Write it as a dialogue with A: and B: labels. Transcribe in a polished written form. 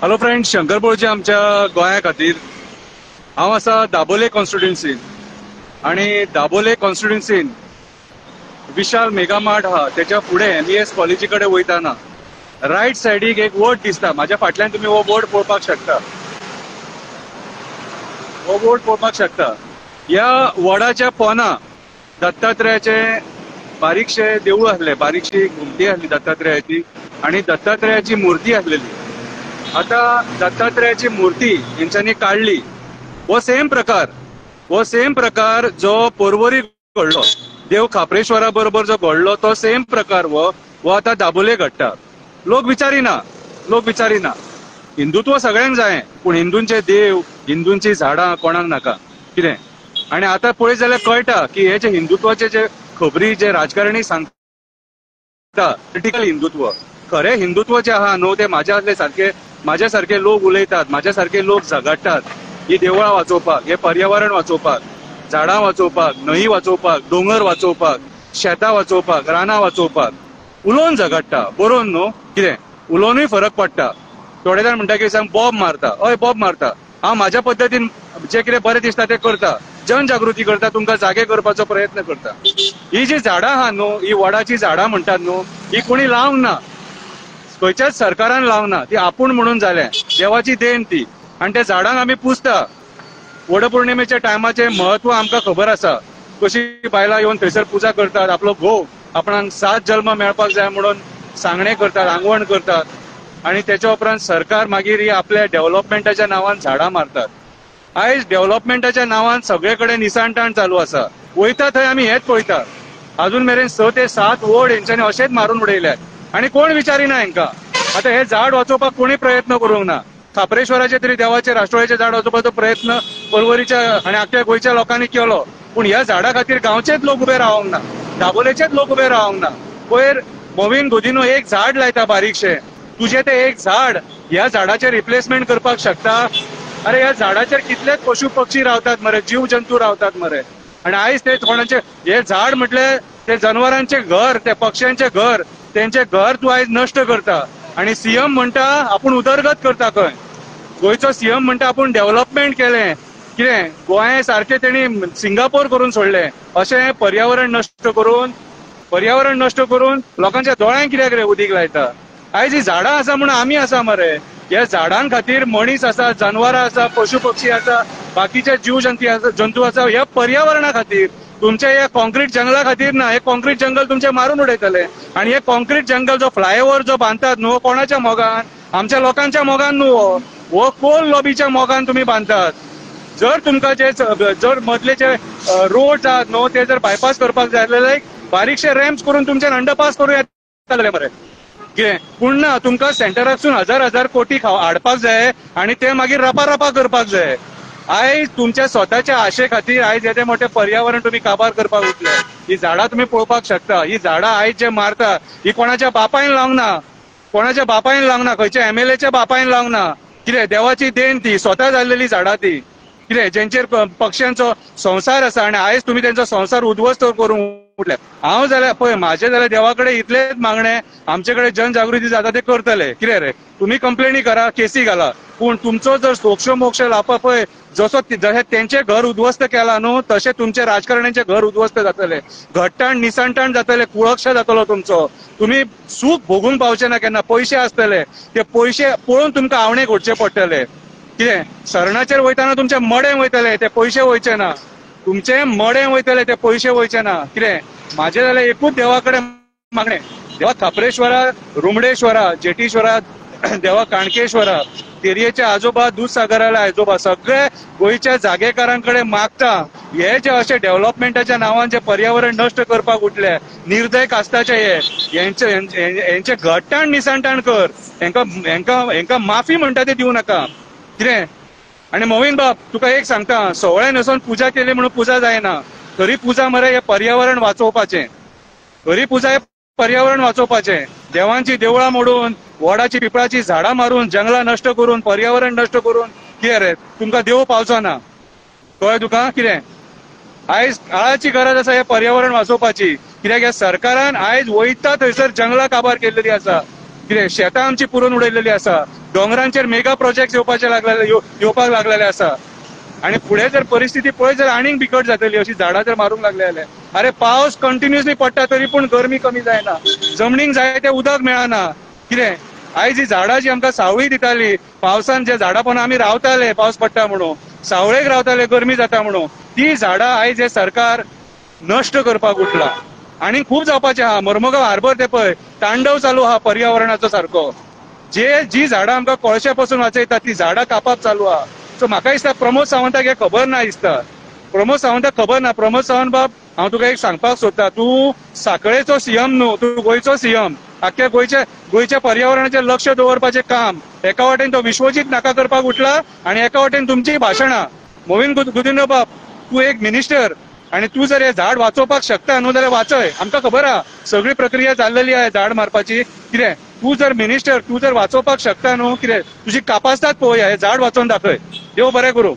A: Hello friend, Shankar बोळचे आमच्या गोंया खातीर हांव आसा दाबोले कॉन्स्टिट्युएन्सीन आणि दाबोले कॉन्स्टिट्युएन्सीन विशाल मेगा मार्ट आहा त्याच्या फुडें MES कॉलेजी कडेन वयताना रायट सायडीक एक वोट दिसता. म्हाज्या फाटल्यान तुम्ही हो वोट पळोवपाक शकता. हो वोट पळोवपाक शकता. ह्या वोडाच्या पोना दत्तात्रेयाचे बारीकशे देवूळ आसले, बारीकशी घुमटी आसली दत्तात्रेयाची आणि दत्तात्रेयाची मूर्ती आसलेली. आता दत्तात्रेयाची मूर्ती हेंच्यांनी काढली. हो सेम प्रकार जो पर्वरी घडलो, देव खापरेश्वरा बरोबर जो घडलो तो सेम प्रकार वो आता दाबोले घडटा. लोक विचारिना. हिंदुत्व सगळ्यांक जाय, पूण हिंदूंचे देव, हिंदूंची झाडां कोणाक नाका कितें. आणि आता पळयत जाल्यार कळटा की हे जे हिंदुत्वाचे जे खबरी जे राजकारणी सांगता पॉलिटिकल हिंदुत्व, खरे हिंदुत्व जे आहा न्हू ते म्हाज्या सारखे लोक उलयतात, म्हाज्या सारखे लोक झगडटात. ही देवळां वाचोवपाक, हे पर्यावरण वाचोवपाक, झाडां वाचोवपाक, न्हंय वाचोवपाक, दोंगर वाचोवपाक, शेतां वाचोवपाक, रानां वाचोवपाक उलोवन झगडटा. बरोवन न्हू कितें, उलोवनूय फरक पडटा. थोडे जाण म्हणटा की बॉब मारता. हय, बॉब मारता. हांव म्हाज्या पद्दतीन जे कितें बरें दिसता ते करता. जनजागृती करता, तुमकां जागे करपाचो प्रयत्न करता. ही जी झाडां आहा न्हू, ही वडाची झाडां म्हणटात न्हू, ही कोणी लावंक ना, खंयच्याच सरकारान लावना. ती आपूण म्हणून जाल्या, देवाची देण ती. आणि त्या झाडांक आमी पुजता. वडपौर्णिमेच्या टायमाचे महत्व आमकां खबर आसा. कशी बायलां येवन थंयसर पुजा करतात, आपलो घोव आपणाक 7 जल्म मेळपाक जाय म्हणून सांगणे करतात, आंगवण करतात. आणि त्याच्या उपरांत सरकार मागीर ही आपल्या डेव्हलपमेंटाच्या नांवान झाडां मारतात. आयज डेव्हलपमेंटाच्या नांवान सगळे कडेन निसाणटाण चालू आसा. वयता थंय आमी हेच पळयतात. अजून मेरेन 6 ते 7 वोड हेंच्यांनी अशेंच मारून उडयल्यात आणि कोण विचारिना हेंकां. आता हे झाड वाचोवपाक कोणी प्रयत्न करूंक ना. खापरेश्वराचे तरी देवाचे राष्ट्रवादीचे झाड वाचोवपाचो प्रयत्न पर्वरीच्या आणि आख्या गोंयच्या लोकांनी केलो, पूण ह्या झाडा खातीर गांवचेच लोक उबे रावंक ना, दाबोलेचेच लोक उबे रावंक ना. पयर मोविन गुदिनो एक झाड लायता बारीकशे, तुझे ते एक झाड ह्या झाडाचे रिप्लेसमेंट करपाक शकता. अरे ह्या झाडाचेर कितलेच पशु पक्षी रावतात मरे, जीव जंतू रावतात मरे. आणि आयज ते कोणाचे हे झाड म्हटले ते जनावरांचे घर, ते पक्ष्यांचे घर, त्यांचे घर तू आयज नष्ट करता. आणि सीएम म्हणटा आपण उदरगत करता. खंय गोंयचो सीएम म्हणटा आपण डेव्हलपमेंट केलें. कितें गोंय सारखे तेणी सिंगापोर करून सोडले. अशें पर्यावरण नष्ट करून लोकांच्या दोळ्यांक कित्याक रे उदीक लायता. आयज ही झाडां आसा म्हणून आमी आसा मरे. ह्या झाडां खातीर मनीस आसा, जनावरां आसा, पशु पक्षी आसा, बाकीचे जीव जंतू आसा. ह्या पर्यावरणा खातीर, तुमच्या या कॉन्क्रीट जंगला खातीर ना. हे कॉन्क्रीट जंगल तुमचे मारून उडयतले. आणि हे कॉन्क्रीट जंगल जो फ्लायओव्हर जो बांधतात न्हू, कोणाच्या मोगान, आमच्या लोकांच्या मोगान न्हू. हो कोल लॉबीच्या मोगान तुम्ही बांधतात. जर तुमकां जर मदलेचे रोड आहात न्हू ते जर बायपास करपाक जाय जाल्यार बारीकशे रॅम्प्स करून तुमचे अंडरपास करूं येतले मरे. कितें पूण ना, तुमकां सेंटराकसून 1000 कोटी हाडपाक जाय आणि ते मागीर रपा करपाक जाय. आयज तुमच्या स्वतःच्या आशे खातीर आयज येते मोठे पर्यावरण तुम्ही काबार करपाक उठले. ही झाडां तुम्ही पळोवपाक शकता. ही झाडां आयज जे मारता ही कोणाच्या बापायन लावंक ना, खंयच्या MLAच्या बापायन लावंक ना. कितें देवाची देण ती, स्वता जाल्लेली झाडां ती. कितें जेंचेर पक्ष्यांचो संसार आसा आणि आयज तुम्ही त्यांचो संसार उद्ध्वस्त करूंक उठले. हांव जाल्यार पळय, म्हाजे जाल्यार देवा कडेन इतलेच मागणे, आमचे कडेन जनजागृती जाता ते करतले. कितें रे, तुम्ही कंप्लेनी करा, केसी घाला, पूण तुमचो जर सोक्ष मोक्ष लावपाक पळय, जशें तेंचे घर उद्ध्वस्त केला न्हू तसे तुमचे राजकारण्यांचे घर उद्ध्वस्त जातले. घट्टाण निसाणटाण जातले, कुळक्ष जातलो तुमचो. तुम्ही सूख भोगूंक पावचे ना केन्ना. पयशे आसतले, ते पयशे पळोवन तुमकां आवणे घडचे पडटले. कितें सरणाचेर वयताना तुमचे मडे वयतले, ते पयशे वयचे ना. तुमचे मडे वयतले, ते पयशे वयचे ना. कितें म्हाजे जाल्यार एकूच देवा कडेन मागणे, देवा खापरेश्वरा, रुमडेश्वरा, जेटीश्वरा, देवा काणकेश्वरा, तेरयेचे आजोबा, दूधसागराले आजोबा, सगळे गोंयच्या जागेकारांकडे मागता. हे जे असे डेव्हलपमेंटाच्या नांवान जे पर्यावरण नष्ट करपाक उठले, निर्दय कास्ताचे यांचे घट्टाण निसाणटाण कर. हेंकां माफी म्हणटा ते दिवं नाका. कितें आणि मोविन बाब तुका एक सांगता, सोवळे न्हेसोन पुजा केली म्हणून पुजा जायना. खरी पुजा मरे हे पर्यावरण वाचोवपाचें. खरी पुजा हे पर्यावरण वाचोवपाचें. देवांची देवळां मोडून, वडाची पिपळाची झाडां मारून, जंगलां नष्ट करून, पर्यावरण नष्ट करून कितें रे तुमकां देव पावचो ना. कळ्ळें तुका. कितें आयज काळाची गरज आसा हे पर्यावरण वाचोवपाची. कित्याक ह्या सरकारान आयज वयता थंयसर जंगलां काबार केल्ली आसा. कितें शेतां आमची पुरून उडयलेली आसा, दोंगरांचेर मेगा प्रोजेक्ट येवपाक लागलेले आसा आणि पुढे जर परिस्थिती पळयत जाल्यार आनीक बिकट जातली अशी झाडां जर मारूंक लागले जाल्यार. अरे पावस कंटिन्युअसली पडटा तरी पूण गरमी कमी जायना, जमनीक जाय तें उदक मेळना. कितें आयज ही झाडां जी आमकां सावळी दिताली, पावसान जे झाडां पोंदा आमी रावताले पावस पडटा म्हणून, सावळेक रावताले गरमी जाता म्हणून, ती झाडां आयज हे सरकार नश्ट करपाक उठला. आणि खूप जावपाचें आहा. मोर्मुगांव हार्बर ते पळय तांडव चालू आहा पर्यावरणाचो सारको. जी झाडां आमकां कोळशे पासून वाचयता ती झाडां कापप चालू आहा. सो म्हाका दिसता प्रमोद सावंताक हे खबर ना दिसता. प्रमोद सावंताक खबर ना. प्रमोद सावंत बाब, हांव तुका एक सांगपाक सोदता, तूं सांकळेचो सीएम न्हू, तूं गोंयचो सीएम. आख्ख्या गोंयच्या पर्यावरणाचेर लक्ष दवरपाचें काम एका वाटेन तो विश्वजीत नाका करपाक उठला आणि एका वाटेन तुमची भाशणां. मोहीन गुदिन्हो बाब, तूं एक मिनिस्टर आणि तू जर हे झाड वाचोवपाक शकता न्हू जाल्यार वाचय. आमकां खबर आहा सगळी प्रक्रिया जाल्लेली आहे झाड मारपाची. कितें तू जर मिनिस्टर, तू जर वाचोवपाक शकता न्हू, कितें तुजी कापासितात पळोवया, हे झाड वाचोवन दाखय. देव बरें करूं.